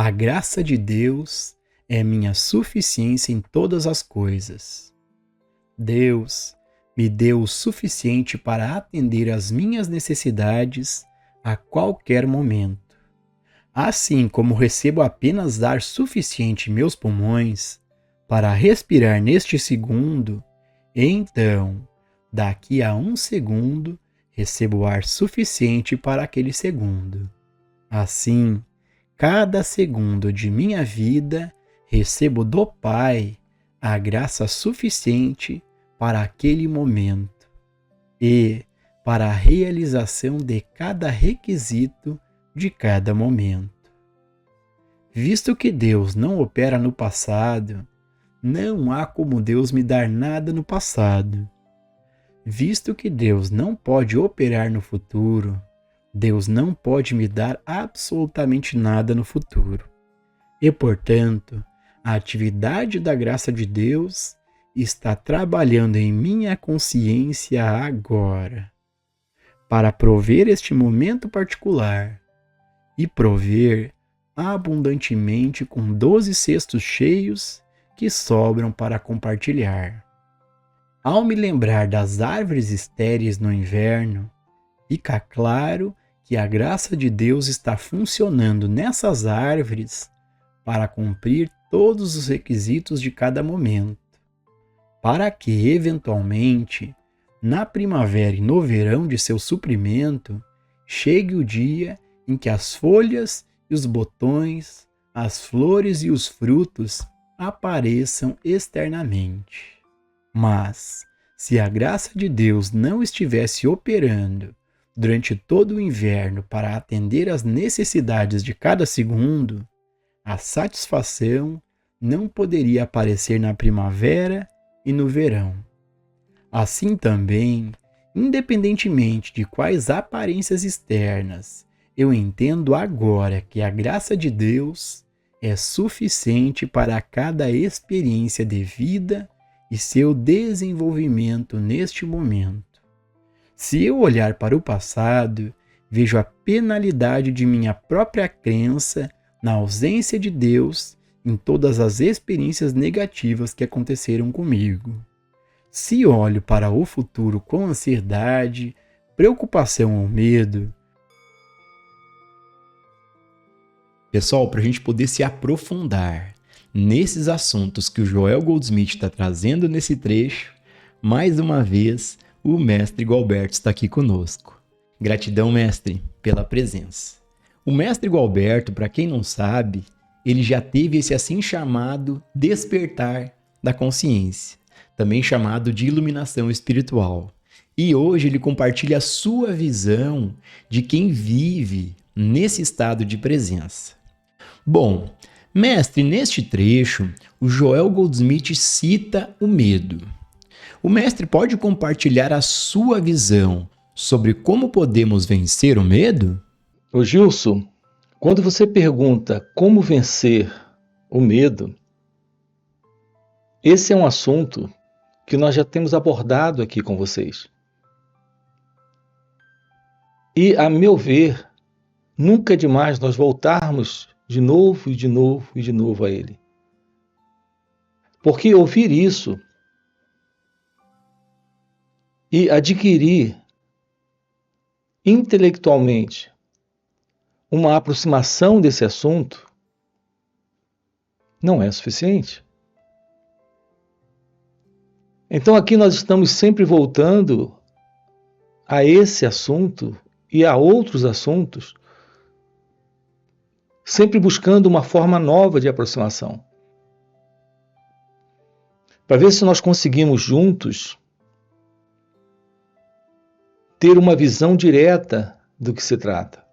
A graça de Deus é minha suficiência em todas as coisas. Deus me deu o suficiente para atender às minhas necessidades a qualquer momento. Assim como recebo apenas ar suficiente em meus pulmões para respirar neste segundo, então, daqui a um segundo, recebo ar suficiente para aquele segundo. Assim, cada segundo de minha vida, recebo do Pai a graça suficiente para aquele momento e para a realização de cada requisito de cada momento. Visto que Deus não opera no passado, não há como Deus me dar nada no passado. Visto que Deus não pode operar no futuro, Deus não pode me dar absolutamente nada no futuro. E, portanto, a atividade da graça de Deus está trabalhando em minha consciência agora, para prover este momento particular e prover abundantemente com 12 cestos cheios que sobram para compartilhar. Ao me lembrar das árvores estéreis no inverno, fica claro que a graça de Deus está funcionando nessas árvores para cumprir todos os requisitos de cada momento, para que, eventualmente, na primavera e no verão de seu suprimento, chegue o dia em que as folhas e os botões, as flores e os frutos apareçam externamente. Mas, se a graça de Deus não estivesse operando durante todo o inverno para atender às necessidades de cada segundo, a satisfação não poderia aparecer na primavera e no verão. Assim também, independentemente de quais aparências externas, eu entendo agora que a graça de Deus é suficiente para cada experiência de vida e seu desenvolvimento neste momento. Se eu olhar para o passado, vejo a penalidade de minha própria crença na ausência de Deus em todas as experiências negativas que aconteceram comigo. Se olho para o futuro com ansiedade, preocupação ou medo, pessoal, para a gente poder se aprofundar nesses assuntos que o Joel Goldsmith está trazendo nesse trecho, mais uma vez, o mestre Gualberto está aqui conosco. Gratidão, mestre, pela presença. O mestre Gualberto, para quem não sabe, ele já teve esse assim chamado despertar da consciência, também chamado de iluminação espiritual. E hoje ele compartilha a sua visão de quem vive nesse estado de presença. Bom, mestre, neste trecho, o Joel Goldsmith cita o medo. O mestre pode compartilhar a sua visão sobre como podemos vencer o medo? Ô Gilson, quando você pergunta como vencer o medo, esse é um assunto que nós já temos abordado aqui com vocês. E, a meu ver, nunca é demais nós voltarmos de novo e de novo e de novo a ele. Porque ouvir isso e adquirir intelectualmente uma aproximação desse assunto não é suficiente. Então aqui nós estamos sempre voltando a esse assunto e a outros assuntos, sempre buscando uma forma nova de aproximação, para ver se nós conseguimos juntos ter uma visão direta do que se trata.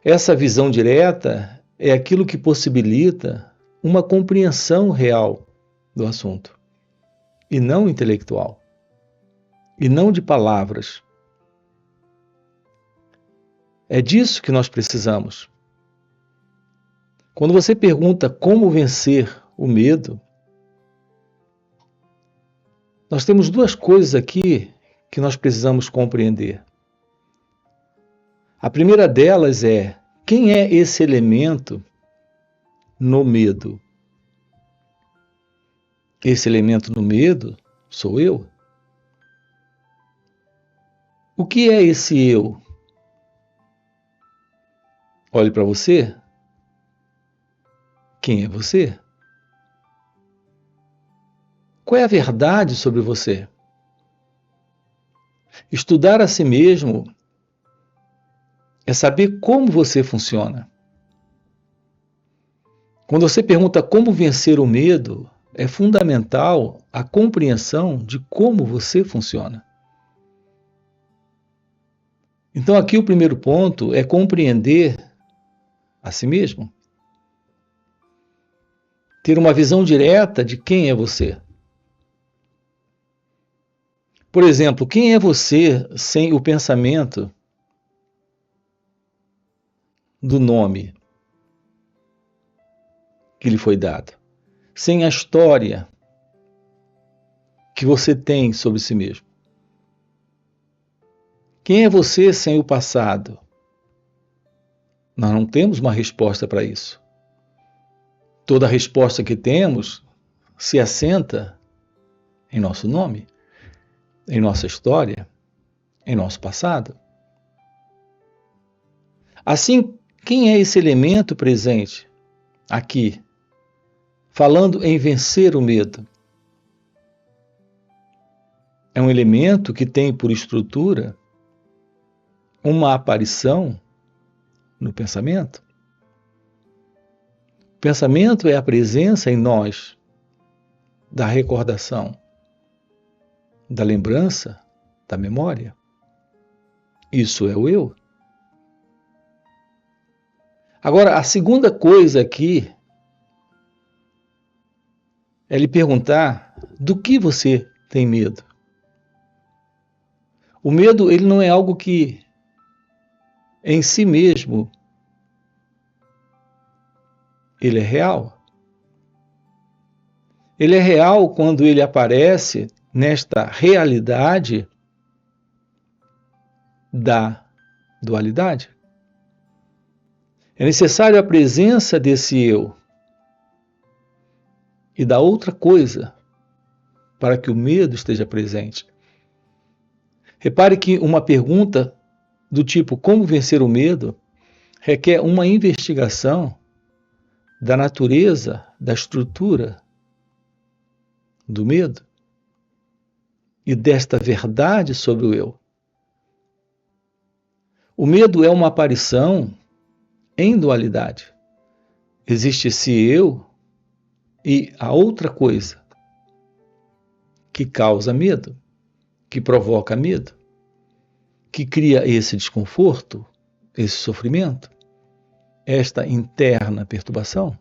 Essa visão direta é aquilo que possibilita uma compreensão real do assunto, e não intelectual, e não de palavras. É disso que nós precisamos. Quando você pergunta como vencer o medo, nós temos duas coisas aqui que nós precisamos compreender. A primeira delas é Quem é esse elemento no medo? Esse elemento no medo sou eu. O que é esse eu? Olhe para você. Quem é você? Qual é a verdade sobre você? Estudar a si mesmo é saber como você funciona. Quando você pergunta como vencer o medo, é fundamental a compreensão de como você funciona. Então, aqui o primeiro ponto é compreender a si mesmo. Ter uma visão direta de quem é você. Por exemplo, quem é você sem o pensamento do nome que lhe foi dado? Sem a história que você tem sobre si mesmo? Quem é você sem o passado? Nós não temos uma resposta para isso. Toda resposta que temos se assenta em nosso nome, em nossa história, em nosso passado. Assim, quem é esse elemento presente aqui, falando em vencer o medo? É um elemento que tem por estrutura uma aparição no pensamento. O pensamento é a presença em nós da recordação, da lembrança, da memória. Isso é o eu. Agora, a segunda coisa aqui é lhe perguntar do que você tem medo. O medo, ele não é algo que em si mesmo ele é real. Ele é real quando ele aparece nesta realidade da dualidade. É necessário a presença desse eu e da outra coisa para que o medo esteja presente. Repare que uma pergunta do tipo como vencer o medo requer uma investigação da natureza, da estrutura do medo e desta verdade sobre o eu. O medo é uma aparição em dualidade. Existe esse eu e a outra coisa que causa medo, que provoca medo, que cria esse desconforto, esse sofrimento, esta interna perturbação.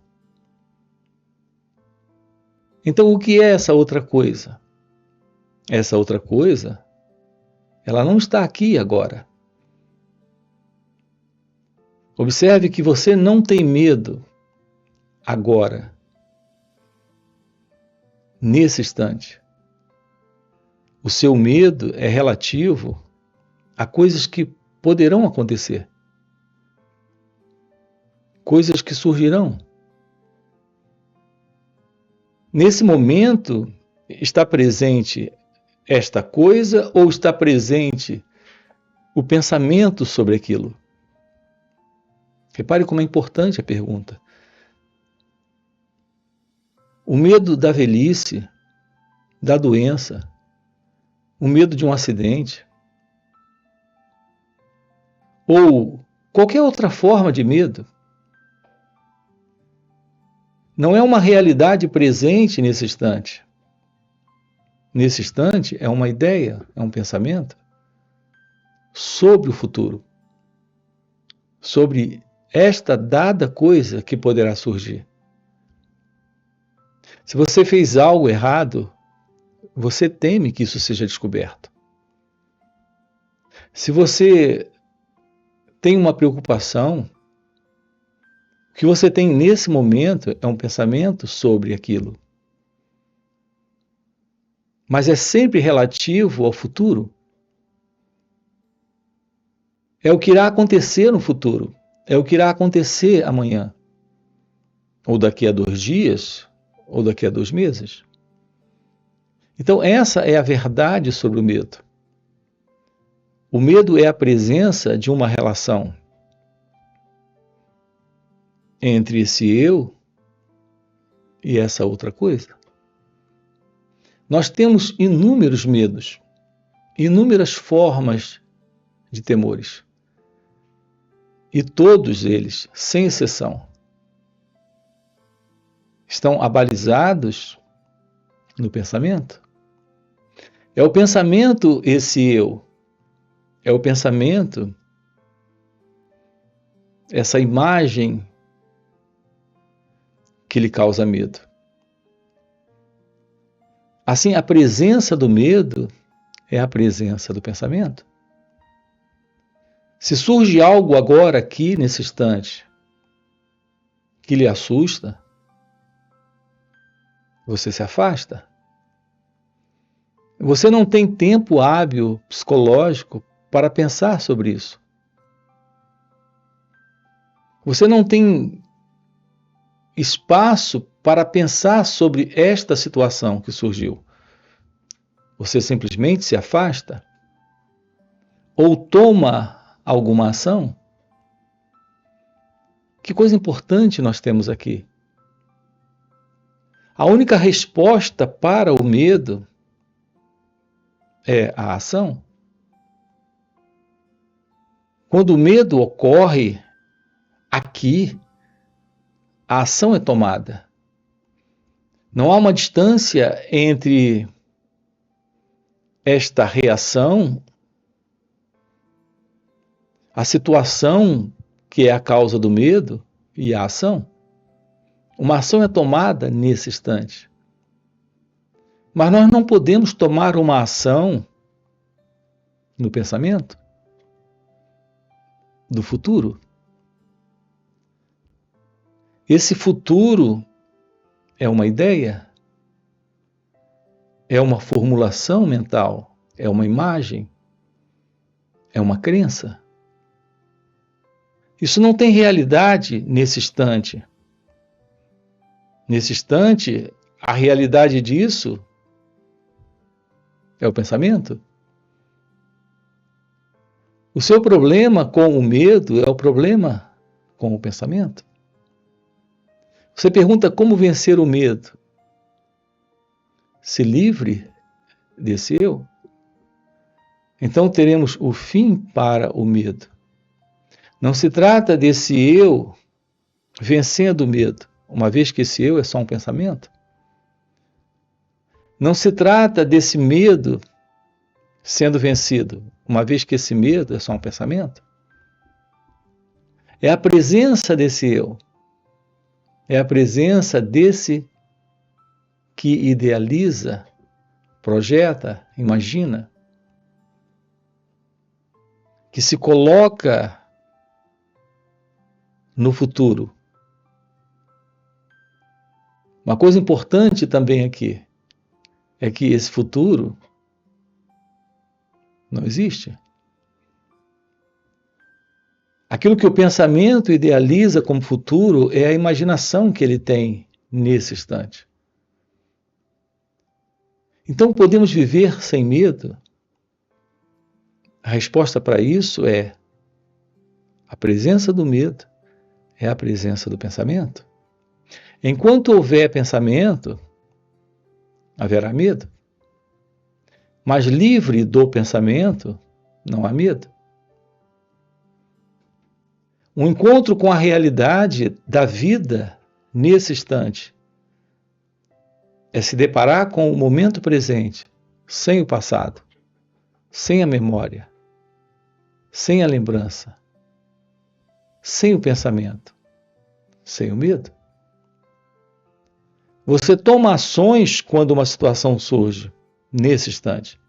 Então, o que é essa outra coisa? Essa outra coisa, ela não está aqui agora. Observe que você não tem medo agora, nesse instante. O seu medo é relativo a coisas que poderão acontecer, coisas que surgirão. Nesse momento, está presente esta coisa ou está presente o pensamento sobre aquilo? Repare como é importante a pergunta. O medo da velhice, da doença, o medo de um acidente, ou qualquer outra forma de medo, não é uma realidade presente nesse instante. Nesse instante é uma ideia, é um pensamento sobre o futuro, sobre esta dada coisa que poderá surgir. Se você fez algo errado, você teme que isso seja descoberto. Se você tem uma preocupação, o que você tem nesse momento é um pensamento sobre aquilo. Mas é sempre relativo ao futuro. É o que irá acontecer no futuro. é o que irá acontecer amanhã, ou daqui a 2 dias, ou daqui a 2 meses. Então, essa é a verdade sobre o medo. O medo é a presença de uma relação entre esse eu e essa outra coisa. Nós temos inúmeros medos, inúmeras formas de temores. E todos eles, sem exceção, estão abalizados no pensamento. É o pensamento esse eu. É o pensamento, essa imagem que lhe causa medo. Assim, a presença do medo é a presença do pensamento. Se surge algo agora, aqui, nesse instante, que lhe assusta, você se afasta. Você não tem tempo hábil, psicológico, para pensar sobre isso. Você não tem espaço para pensar sobre esta situação que surgiu. Você simplesmente se afasta ou toma alguma ação. Que coisa importante nós temos aqui. A única resposta para o medo é a ação. Quando o medo ocorre aqui, a ação é tomada. Não há uma distância entre esta reação, a situação que é a causa do medo e a ação. Uma ação é tomada nesse instante. Mas nós não podemos tomar uma ação no pensamento do futuro. Esse futuro é uma ideia, é uma formulação mental, é uma imagem, é uma crença. Isso não tem realidade nesse instante. Nesse instante, a realidade disso é o pensamento. O seu problema com o medo é o problema com o pensamento. Você pergunta como vencer o medo. Se livre desse eu. Então teremos o fim para o medo. Não se trata desse eu vencendo o medo, uma vez que esse eu é só um pensamento. Não se trata desse medo sendo vencido, uma vez que esse medo é só um pensamento. É a presença desse eu. É a presença desse que idealiza, projeta, imagina, que se coloca no futuro. Uma coisa importante também aqui é que esse futuro não existe. Aquilo que o pensamento idealiza como futuro é a imaginação que ele tem nesse instante. Então, podemos viver sem medo? A resposta para isso é: a presença do medo é a presença do pensamento. Enquanto houver pensamento, haverá medo. Mas livre do pensamento, não há medo. Um encontro com a realidade da vida nesse instante é se deparar com o momento presente, sem o passado, sem a memória, sem a lembrança, sem o pensamento, sem o medo. Você toma ações quando uma situação surge, nesse instante.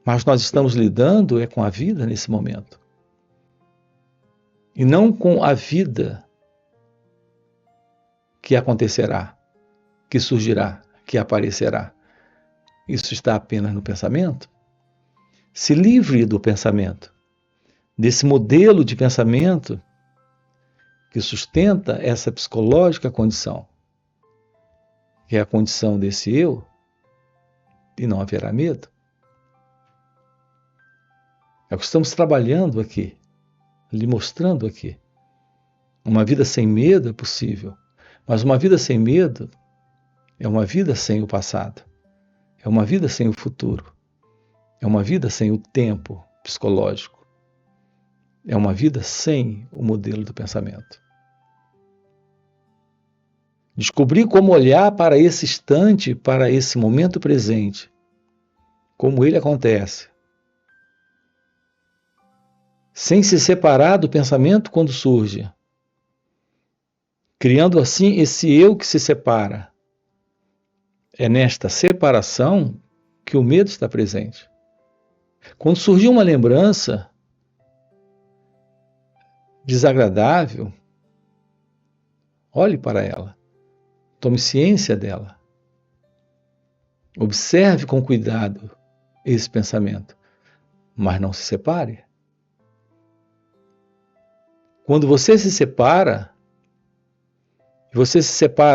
Mas nós estamos lidando com a vida nesse momento. E não com a vida que acontecerá, que surgirá, que aparecerá. Isso está apenas no pensamento. Se livre do pensamento. desse modelo de pensamento que sustenta essa psicológica condição, que é a condição desse eu, e não haverá medo. É o que estamos trabalhando aqui, lhe mostrando aqui. Uma vida sem medo é possível, mas uma vida sem medo é uma vida sem o passado, é uma vida sem o futuro, é uma vida sem o tempo psicológico, é uma vida sem o modelo do pensamento. Descobrir como olhar para esse instante, para esse momento presente, como ele acontece, sem se separar do pensamento quando surge, criando assim esse eu que se separa. É nesta separação que o medo está presente. Quando surgir uma lembrança desagradável, olhe para ela, tome ciência dela, observe com cuidado esse pensamento, mas não se separe. Quando você se separa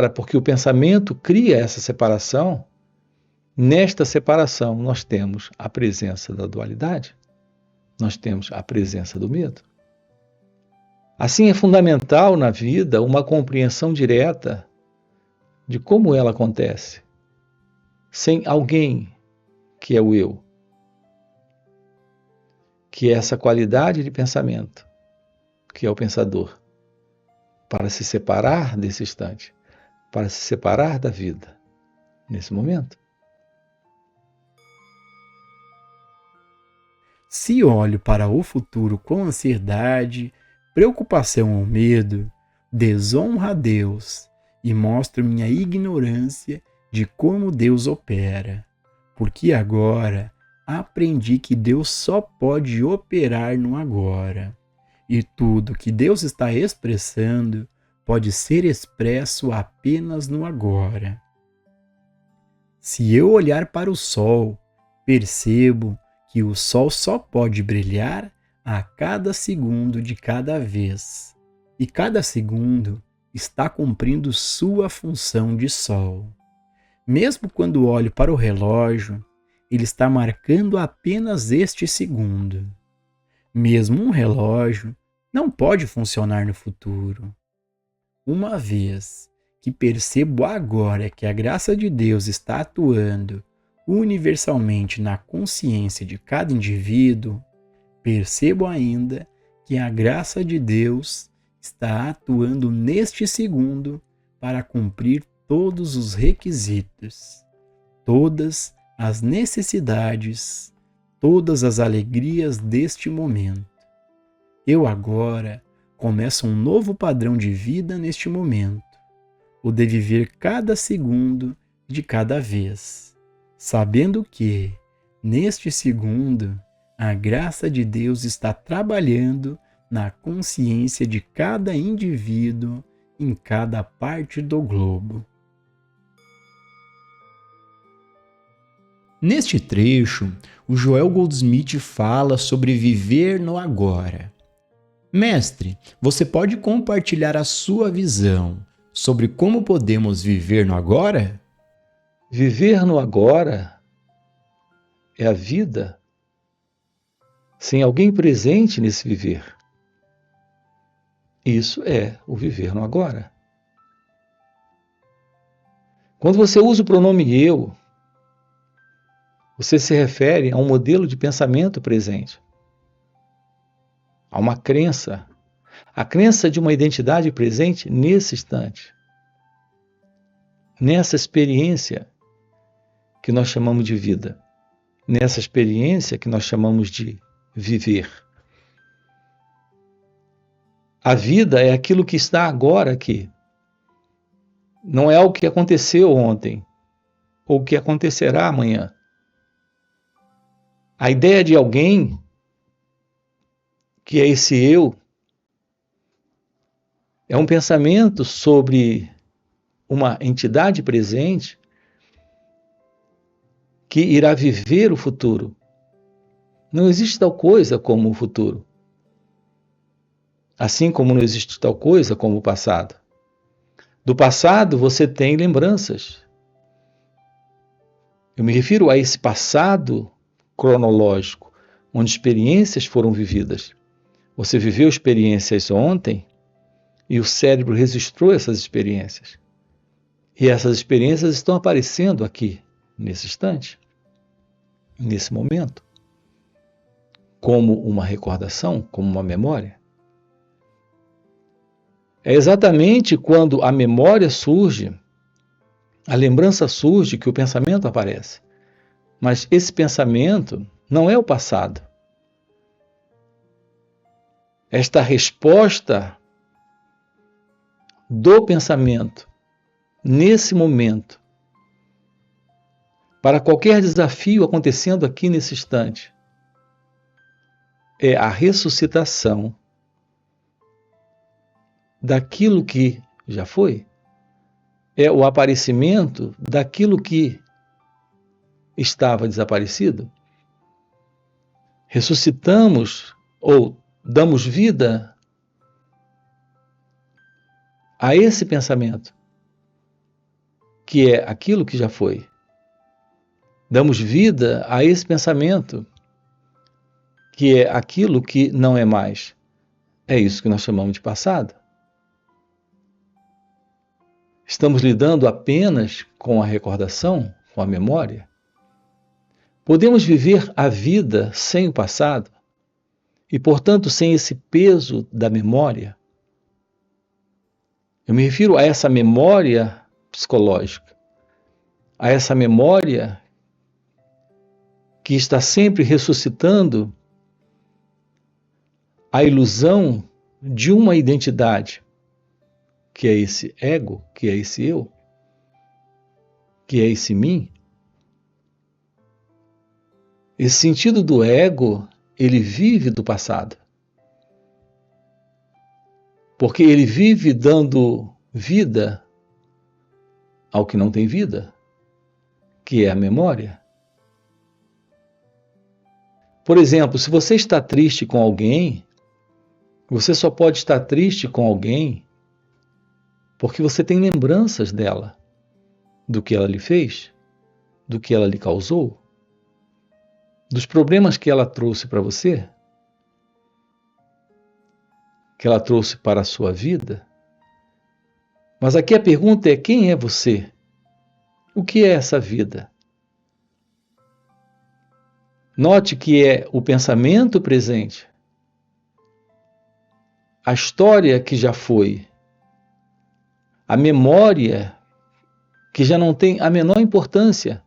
porque o pensamento cria essa separação, nesta separação nós temos a presença da dualidade, nós temos a presença do medo. Assim é fundamental na vida uma compreensão direta de como ela acontece, sem alguém que é o eu, que é essa qualidade de pensamento, que é o pensador, para se separar desse instante, para se separar da vida, nesse momento. Se olho para o futuro com ansiedade, preocupação ou medo, desonro a Deus e mostro minha ignorância de como Deus opera, porque agora aprendi que Deus só pode operar no agora, e tudo que Deus está expressando pode ser expresso apenas no agora. Se eu olhar para o sol, percebo que o sol só pode brilhar a cada segundo de cada vez, e cada segundo está cumprindo sua função de sol. Mesmo quando olho para o relógio, ele está marcando apenas este segundo. Mesmo um relógio não pode funcionar no futuro. Uma vez que percebo agora que a graça de Deus está atuando universalmente na consciência de cada indivíduo, percebo ainda que a graça de Deus está atuando neste segundo para cumprir todos os requisitos, todas as necessidades, todas as alegrias deste momento. Eu agora começo um novo padrão de vida neste momento, o de viver cada segundo de cada vez, sabendo que, neste segundo, a graça de Deus está trabalhando na consciência de cada indivíduo em cada parte do globo. Neste trecho, o Joel Goldsmith fala sobre viver no agora. Mestre, você pode compartilhar a sua visão sobre como podemos viver no agora? Viver no agora é a vida sem alguém presente nesse viver. Isso é o viver no agora. Quando você usa o pronome eu, você se refere a um modelo de pensamento presente, a uma crença, a crença de uma identidade presente nesse instante, nessa experiência que nós chamamos de vida, nessa experiência que nós chamamos de viver. A vida é aquilo que está agora aqui. Não é o que aconteceu ontem ou o que acontecerá amanhã. A ideia de alguém, que é esse eu, é um pensamento sobre uma entidade presente que irá viver o futuro. Não existe tal coisa como o futuro. Assim como não existe tal coisa como o passado. Do passado você tem lembranças. Eu me refiro a esse passado cronológico, onde experiências foram vividas. Você viveu experiências ontem e o cérebro registrou essas experiências. E essas experiências estão aparecendo aqui, nesse instante, nesse momento, como uma recordação, como uma memória. É exatamente quando a memória surge, a lembrança surge, que o pensamento aparece. Mas esse pensamento não é o passado. Esta resposta do pensamento, nesse momento, para qualquer desafio acontecendo aqui nesse instante, é a ressuscitação daquilo que já foi, é o aparecimento daquilo que estava desaparecido. Ressuscitamos ou damos vida a esse pensamento, que é aquilo que já foi. Damos vida a esse pensamento, que é aquilo que não é mais. É isso que nós chamamos de passado. Estamos lidando apenas com a recordação, com a memória? Podemos viver a vida sem o passado e, portanto, sem esse peso da memória? Eu me refiro a essa memória psicológica, a essa memória que está sempre ressuscitando a ilusão de uma identidade, que é esse ego, que é esse eu, que é esse mim. Esse sentido do ego, ele vive do passado. Porque ele vive dando vida ao que não tem vida, que é a memória. Por exemplo, se você está triste com alguém, você só pode estar triste com alguém porque você tem lembranças dela, do que ela lhe fez, do que ela lhe causou, dos problemas que ela trouxe para você, que ela trouxe para a sua vida. Mas aqui a pergunta é: quem é você? O que é essa vida? Note que é o pensamento presente, a história que já foi, a memória que já não tem a menor importância.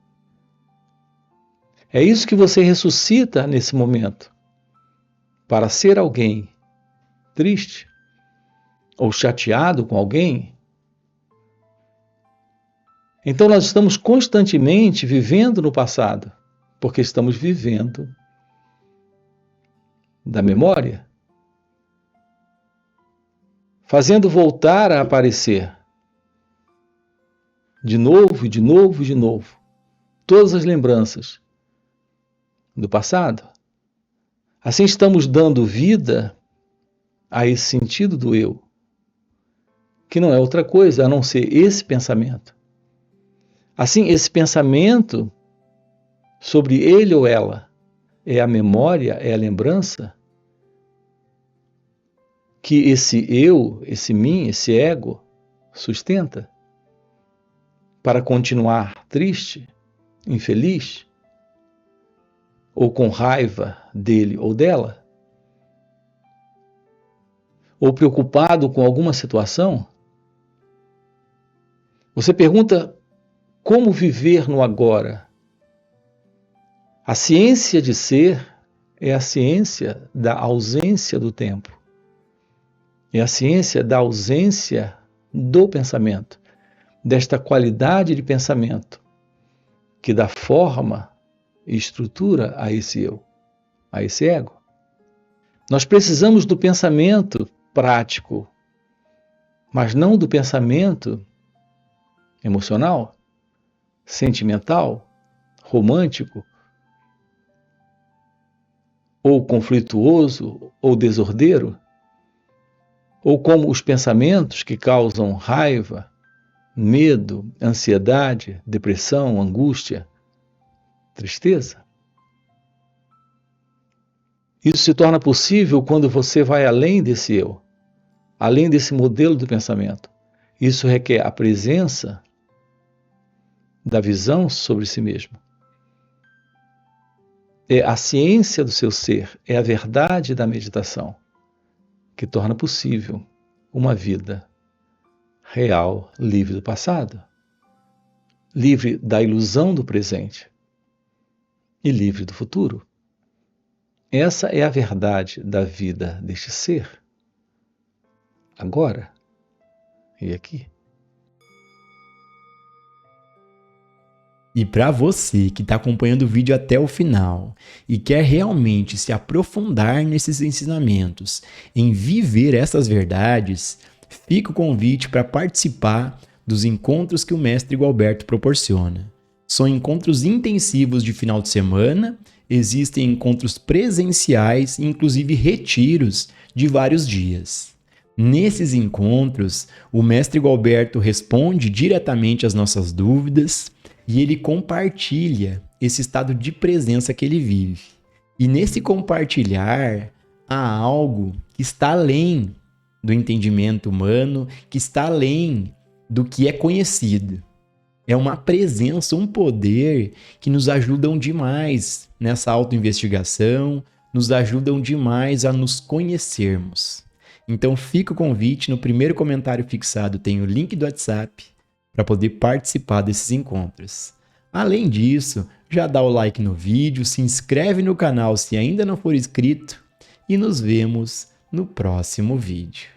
É isso que você ressuscita nesse momento, para ser alguém triste ou chateado com alguém. Então nós estamos constantemente vivendo no passado, porque estamos vivendo da memória, fazendo voltar a aparecer de novo, de novo, de novo, todas as lembranças do passado. Assim estamos dando vida a esse sentido do eu, que não é outra coisa a não ser esse pensamento. Assim, esse pensamento sobre ele ou ela é a memória, é a lembrança que esse eu, esse mim, esse ego sustenta para continuar triste, infeliz, ou com raiva dele ou dela, ou preocupado com alguma situação. Você pergunta como viver no agora. A ciência de ser é a ciência da ausência do tempo. É a ciência da ausência do pensamento, desta qualidade de pensamento que dá forma e estrutura a esse eu, a esse ego. Nós precisamos do pensamento prático, mas não do pensamento emocional, sentimental, romântico, ou conflituoso, ou desordeiro. Ou como os pensamentos que causam raiva, medo, ansiedade, depressão, angústia, tristeza. Isso se torna possível quando você vai além desse eu, além desse modelo do pensamento. Isso requer a presença da visão sobre si mesmo. É a ciência do seu ser, é a verdade da meditação que torna possível uma vida real, livre do passado, livre da ilusão do presente e livre do futuro. Essa é a verdade da vida deste ser, agora e aqui. E para você que está acompanhando o vídeo até o final e quer realmente se aprofundar nesses ensinamentos, em viver essas verdades, fica o convite para participar dos encontros que o Mestre Gualberto proporciona. São encontros intensivos de final de semana, existem encontros presenciais, inclusive retiros de vários dias. Nesses encontros, o Mestre Gualberto responde diretamente às nossas dúvidas e ele compartilha esse estado de presença que ele vive. E nesse compartilhar, há algo que está além do entendimento humano, que está além do que é conhecido. É uma presença, um poder que nos ajudam demais nessa autoinvestigação, nos ajudam demais a nos conhecermos. Então fica o convite, no primeiro comentário fixado tem o link do WhatsApp para poder participar desses encontros. Além disso, já dá o like no vídeo, se inscreve no canal se ainda não for inscrito e nos vemos no próximo vídeo.